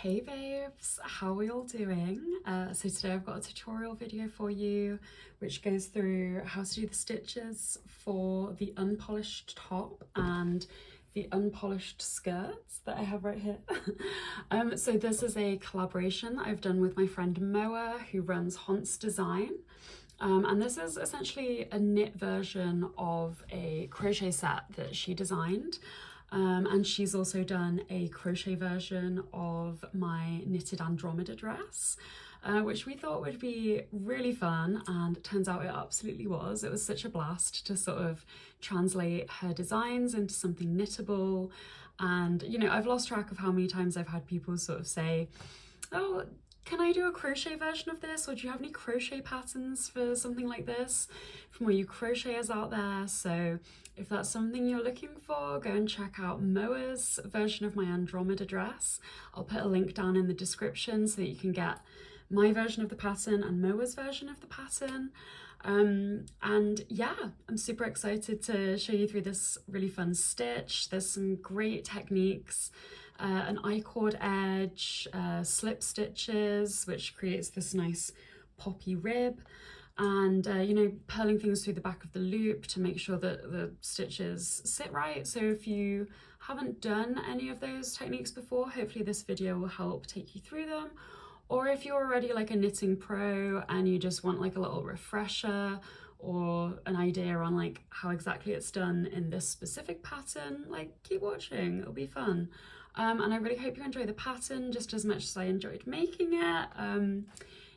Hey babes, how are we all doing? So today I've got a tutorial video for you which goes through how to do the stitches for the unpolished top and the unpolished skirts that I have right here. So this is a collaboration that I've done with my friend Moa, who runs Honts Design. And this is essentially a knit version of a crochet set that she designed. And she's also done a crochet version of my knitted Andromeda dress, which we thought would be really fun, and it turns out it absolutely was. It was such a blast to sort of translate her designs into something knittable. And, you know, I've lost track of how many times I've had people sort of say, oh, can I do a crochet version of this? Or do you have any crochet patterns for something like this from all you crocheters out there? So if that's something you're looking for, go and check out Moa's version of my Andromeda dress. I'll put a link down in the description so that you can get my version of the pattern and Moa's version of the pattern. And yeah, I'm super excited to show you through this really fun stitch. There's some great techniques. An I-cord edge, slip stitches, which creates this nice poppy rib, and you know, purling things through the back of the loop to make sure that the stitches sit right. So if you haven't done any of those techniques before, hopefully this video will help take you through them. Or if you're already like a knitting pro and you just want like a little refresher or an idea on like how exactly it's done in this specific pattern, like keep watching, it'll be fun. And I really hope you enjoy the pattern just as much as I enjoyed making it.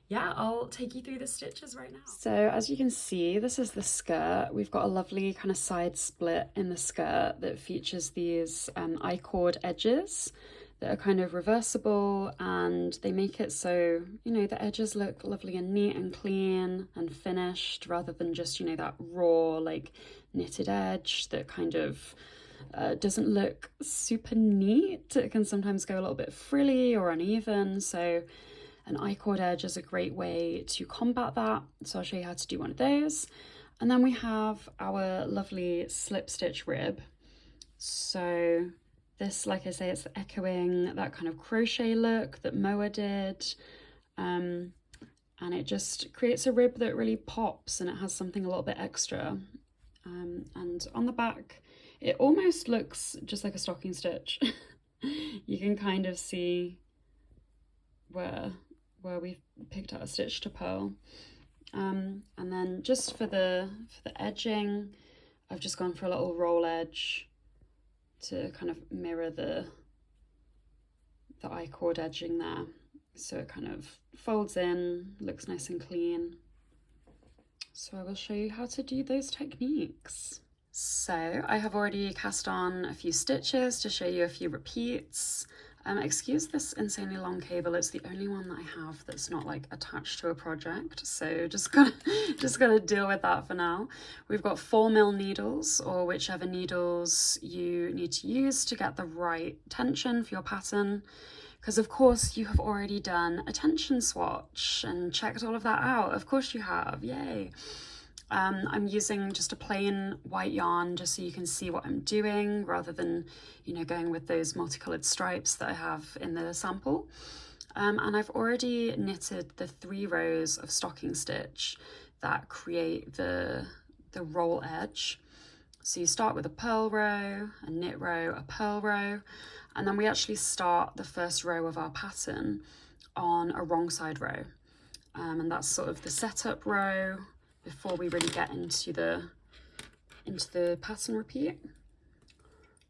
Yeah, I'll take you through the stitches right now. So as you can see, this is the skirt. We've got a lovely kind of side split in the skirt that features these I-cord edges that are kind of reversible, and they make it so, you know, the edges look lovely and neat and clean and finished, rather than just, you know, that raw like knitted edge that kind of doesn't look super neat. It can sometimes go a little bit frilly or uneven, so an I-cord edge is a great way to combat that. So I'll show you how to do one of those. And then we have our lovely slip stitch rib. So this, like I say, it's echoing that kind of crochet look that Moa did. And it just creates a rib that really pops, and it has something a little bit extra. And on the back, it almost looks just like a stocking stitch. You can kind of see where we've picked out a stitch to purl. And then just for the edging, I've just gone for a little roll edge to kind of mirror the I-cord edging there. So it kind of folds in, looks nice and clean. So I will show you how to do those techniques. So I have already cast on a few stitches to show you a few repeats. Excuse this insanely long cable, it's the only one that I have that's not like attached to a project, so just gotta deal with that for now. We've got 4mm needles, or whichever needles you need to use to get the right tension for your pattern, because of course you have already done a tension swatch and checked all of that out. Of course you have, yay. I'm using just a plain white yarn just so you can see what I'm doing, rather than, you know, going with those multicolored stripes that I have in the sample. And I've already knitted the 3 rows of stocking stitch that create the roll edge. So you start with a purl row, a knit row, a purl row, and then we actually start the first row of our pattern on a wrong side row. And that's sort of the setup row before we really get into the pattern repeat.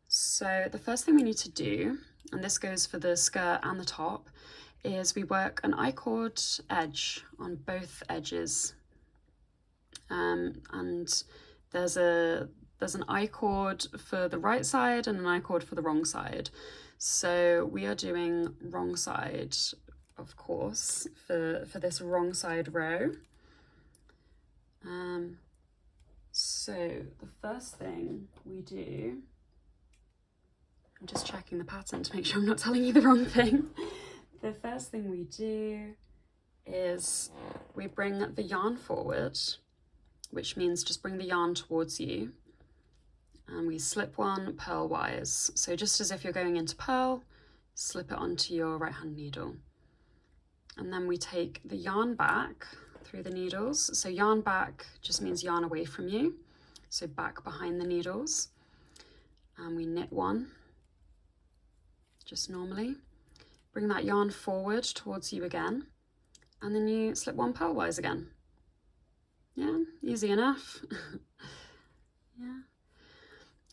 So the first thing we need to do, and this goes for the skirt and the top, is we work an I-cord edge on both edges. And there's an I-cord for the right side and an I-cord for the wrong side. So we are doing wrong side, of course, for this wrong side row. So the first thing we do, I'm just checking the pattern to make sure I'm not telling you the wrong thing. The first thing we do is we bring the yarn forward, which means just bring the yarn towards you, and we slip one purlwise. So just as if you're going into purl, slip it onto your right hand needle. And then we take the yarn back through the needles. So yarn back just means yarn away from you. So back behind the needles. And we knit one, just normally. Bring that yarn forward towards you again. And then you slip one purlwise again. Yeah, easy enough. Yeah.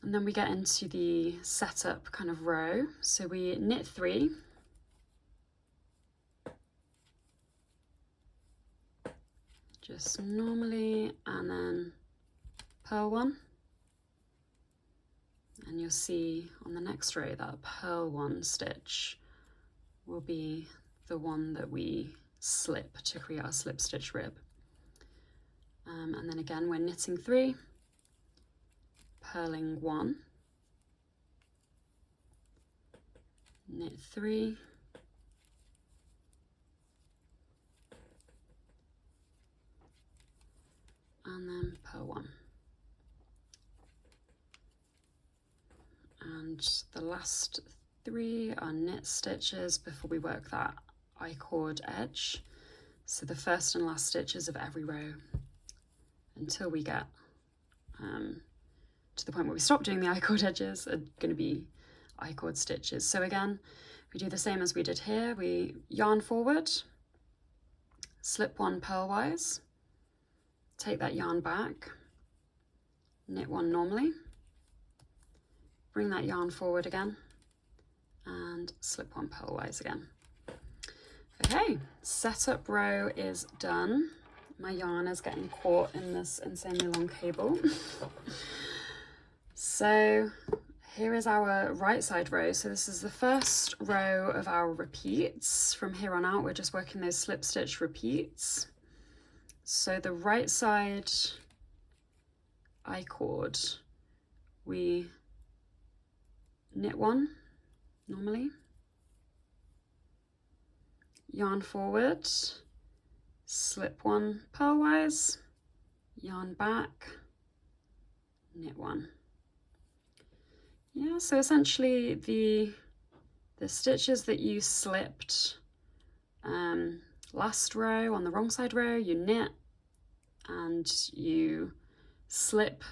And then we get into the setup kind of row. So we knit 3. Just normally, and then purl 1. And you'll see on the next row that purl 1 stitch will be the one that we slip to create our slip stitch rib. And then again, we're knitting 3, purling 1, knit 3, and then purl 1. And the last 3 are knit stitches before we work that I-cord edge. So the first and last stitches of every row until we get to the point where we stop doing the I-cord edges are going to be I-cord stitches. So again, we do the same as we did here. We yarn forward, slip 1 purlwise, take that yarn back, knit 1 normally, bring that yarn forward again, and slip 1 purlwise again. Okay, setup row is done. My yarn is getting caught in this insanely long cable. So here is our right side row. So this is the first row of our repeats. From here on out, we're just working those slip stitch repeats. So the right side I-cord, we knit 1 normally, yarn forward, slip 1 purlwise, yarn back, knit 1. Yeah, so essentially the stitches that you slipped last row on the wrong side row, you knit and you slip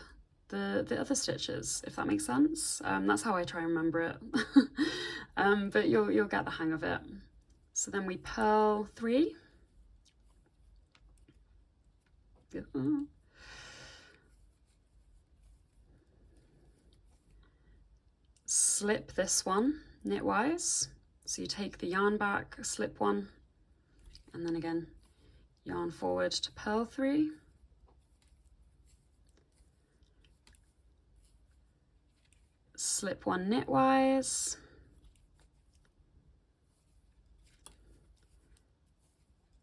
the other stitches, if that makes sense. That's how I try and remember it. But you'll get the hang of it. So then we purl 3. Slip this one knitwise. So you take the yarn back, slip 1, and then again yarn forward to purl 3. Slip 1 knitwise.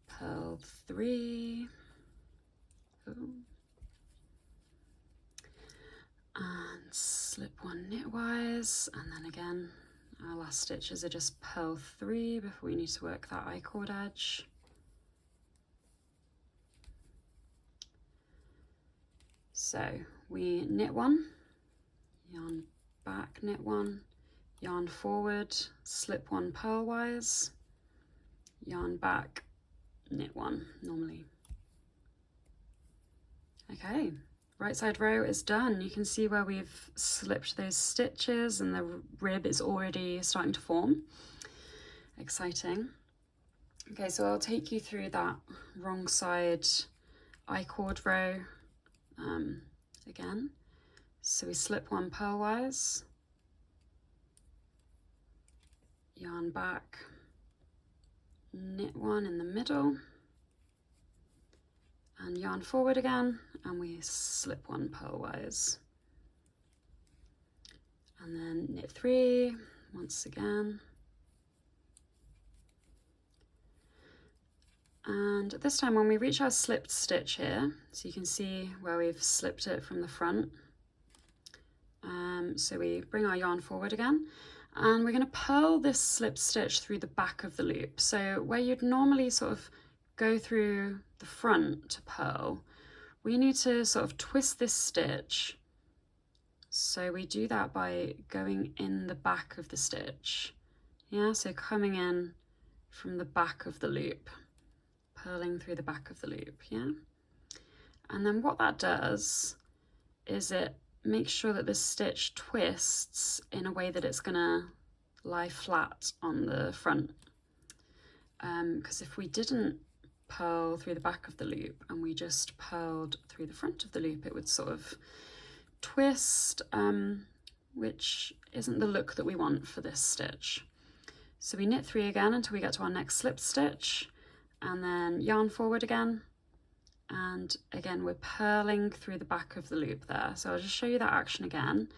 Purl 3. Ooh. And slip 1 knitwise, and then again our last stitches are just purl 3 before we need to work that I-cord edge. So we knit 1, yarn back, knit 1, yarn forward, slip 1 purlwise, yarn back, knit 1 normally. Okay, right side row is done. You can see where we've slipped those stitches and the rib is already starting to form. Exciting. Okay, so I'll take you through that wrong side I-cord row again. So we slip 1 purlwise, yarn back, knit 1 in the middle, and yarn forward again, and we slip 1 purlwise. And then knit 3 once again. And this time when we reach our slipped stitch here, so you can see where we've slipped it from the front. So we bring our yarn forward again, and we're going to purl this slipped stitch through the back of the loop. So where you'd normally sort of go through the front to purl, we need to sort of twist this stitch. So we do that by going in the back of the stitch. Yeah, so coming in from the back of the loop, purling through the back of the loop, yeah? And then what that does is it makes sure that this stitch twists in a way that it's gonna lie flat on the front. Because if we didn't purl through the back of the loop and we just purled through the front of the loop, it would sort of twist, which isn't the look that we want for this stitch. So we knit 3 again until we get to our next slip stitch, and then yarn forward again, and again we're purling through the back of the loop there. So I'll just show you that action again.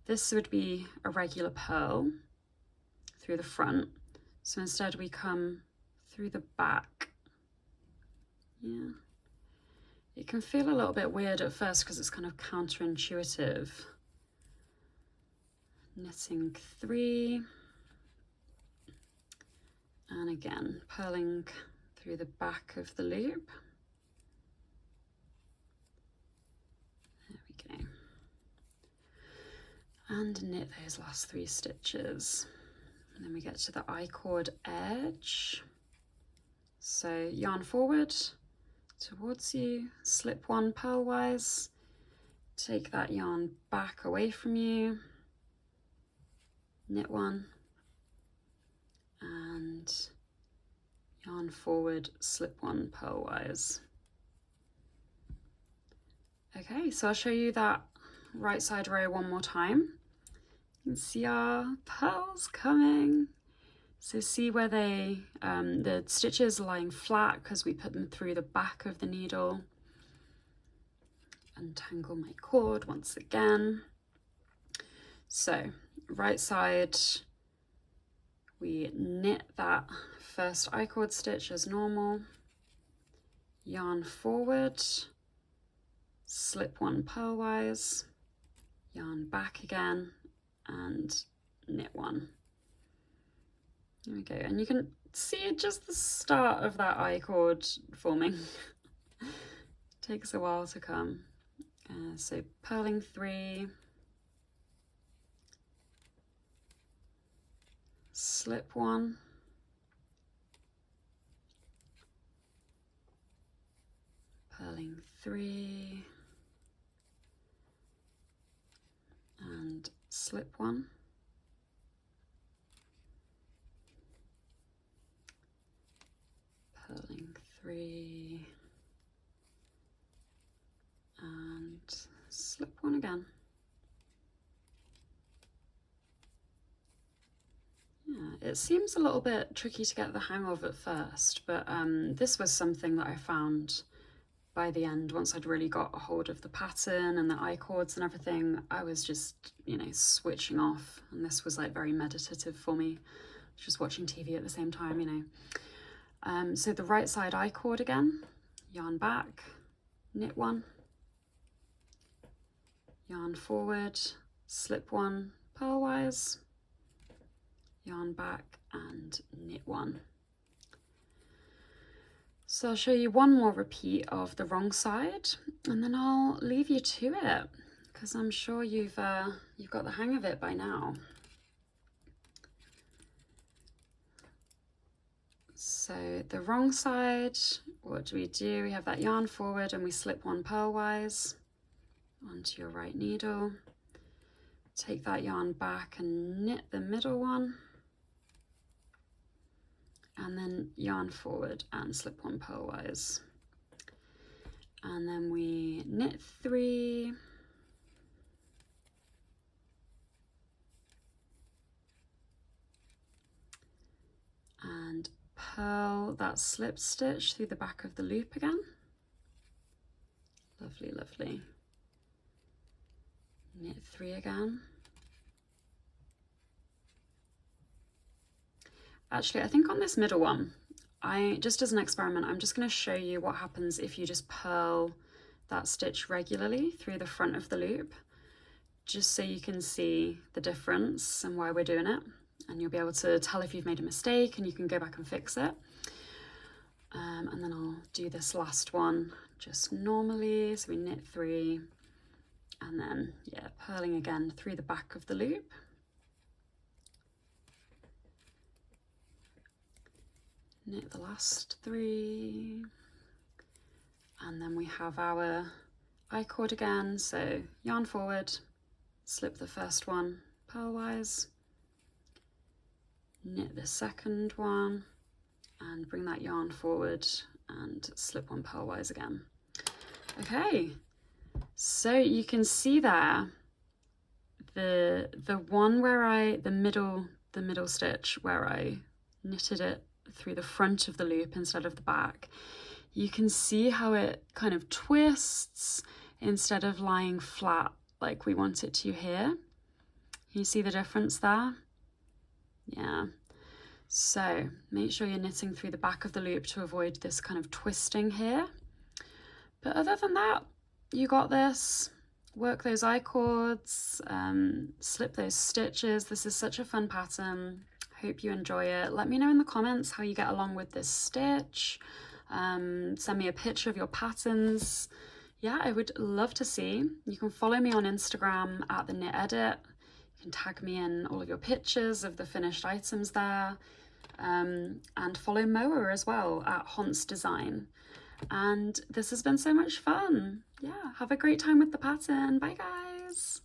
This would be a regular purl through the front, so instead we come through the back. Yeah, it can feel a little bit weird at first because it's kind of counterintuitive. Knitting 3, and again purling through the back of the loop. There we go. And knit those last 3 stitches. And then we get to the I-cord edge. So yarn forward towards you, slip 1 purlwise, take that yarn back away from you, knit 1, and yarn forward, slip 1 purlwise. Okay, so I'll show you that right side row one more time. You can see our purls coming. So see where they, the stitches are lying flat because we put them through the back of the needle. Untangle my cord once again. So right side, we knit that first I-cord stitch as normal, yarn forward, slip 1 purlwise, yarn back again, and knit 1. There we go, and you can see just the start of that I-cord forming. Takes a while to come. So purling 3, slip 1, purling 3, and slip 1. Purling 3 and slip 1 again. Yeah, it seems a little bit tricky to get the hang of at first, but this was something that I found by the end. Once I'd really got a hold of the pattern and the I-cords and everything, I was just, you know, switching off, and this was like very meditative for me, just watching TV at the same time, you know. So the right side I-cord again, yarn back, knit 1, yarn forward, slip 1 purlwise, yarn back and knit 1. So I'll show you one more repeat of the wrong side, and then I'll leave you to it because I'm sure you've got the hang of it by now. So the wrong side, what do? We have that yarn forward and we slip 1 purlwise onto your right needle. Take that yarn back and knit the middle one. And then yarn forward and slip 1 purlwise. And then we knit 3. And purl that slip stitch through the back of the loop again. Lovely, lovely. Knit 3 again. Actually, I think on this middle one, just as an experiment, I'm just going to show you what happens if you just purl that stitch regularly through the front of the loop, just so you can see the difference and why we're doing it, and you'll be able to tell if you've made a mistake and you can go back and fix it. And then I'll do this last one just normally. So we knit 3 and then, yeah, purling again through the back of the loop. knit the last 3, and then we have our I-cord again, so yarn forward, slip the first one purlwise, knit the second one, and bring that yarn forward and slip one purlwise again. Okay, so you can see there the one where the middle stitch where I knitted it through the front of the loop instead of the back. You can see how it kind of twists instead of lying flat like we want it to here. Can you see the difference there? Yeah. So make sure you're knitting through the back of the loop to avoid this kind of twisting here. But other than that, you got this. Work those I-cords, slip those stitches. This is such a fun pattern. Hope you enjoy it. Let me know in the comments how you get along with this stitch. Send me a picture of your patterns. Yeah, I would love to see. You can follow me on Instagram at theknitedit. You can tag me in all of your pictures of the finished items there. And follow Moa as well at Honts Design. And this has been so much fun. Yeah, have a great time with the pattern. Bye guys.